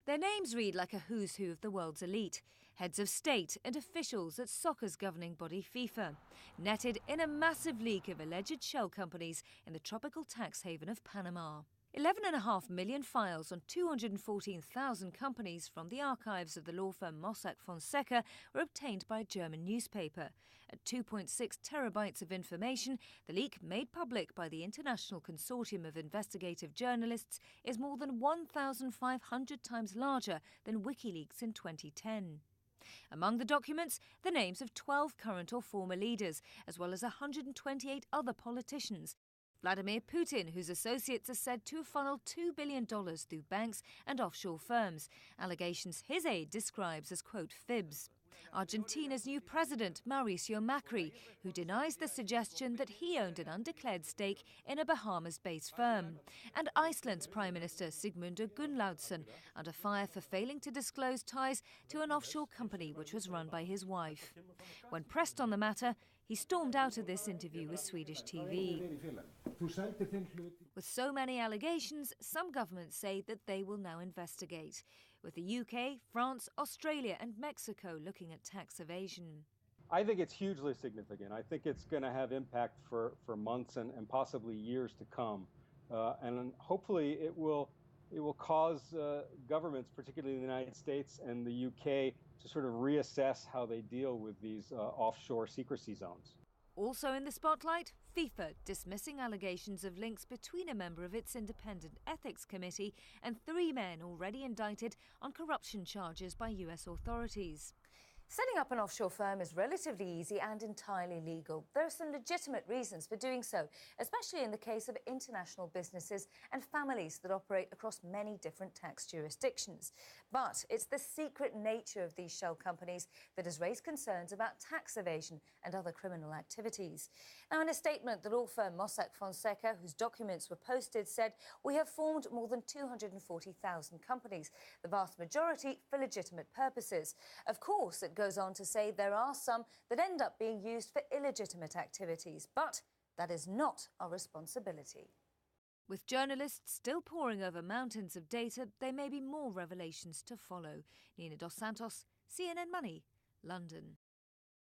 Their names read like a who's who of the world's elite. Heads of state and officials at soccer's governing body FIFA, netted in a massive leak of alleged shell companies in the tropical tax haven of Panama. 11.5 million files on 214,000 companies from the archives of the law firm Mossack Fonseca were obtained by a German newspaper. At 2.6 terabytes of information, the leak made public by the International Consortium of Investigative Journalists is more than 1,500 times larger than Wikileaks in 2010. Among the documents, the names of 12 current or former leaders, as well as 128 other politicians. Vladimir Putin, whose associates are said to have funneled $2 billion through banks and offshore firms, allegations his aide describes as, quote, fibs. Argentina's new president, Mauricio Macri, who denies the suggestion that he owned an undeclared stake in a Bahamas-based firm. And Iceland's Prime Minister, Sigmundur Gunnlaugsson, under fire for failing to disclose ties to an offshore company which was run by his wife. When pressed on the matter, he stormed out of this interview with Swedish TV. With so many allegations, some governments say that they will now investigate, with the UK, France, Australia and Mexico looking at tax evasion. I think it's hugely significant. I think it's going to have impact for months and possibly years to come. And hopefully it will cause governments, particularly the United States and the UK, to sort of reassess how they deal with these offshore secrecy zones. Also in the spotlight, FIFA dismissing allegations of links between a member of its independent ethics committee and 3 men already indicted on corruption charges by US authorities. Setting up an offshore firm is relatively easy and entirely legal. There are some legitimate reasons for doing so, especially in the case of international businesses and families that operate across many different tax jurisdictions. But it's the secret nature of these shell companies that has raised concerns about tax evasion and other criminal activities. Now, in a statement, the law firm Mossack Fonseca, whose documents were posted, said, "We have formed more than 240,000 companies, the vast majority for legitimate purposes." Of course, it goes on to say there are some that end up being used for illegitimate activities, but that is not our responsibility. With journalists still poring over mountains of data, there may be more revelations to follow. Nina Dos Santos, CNN Money, London.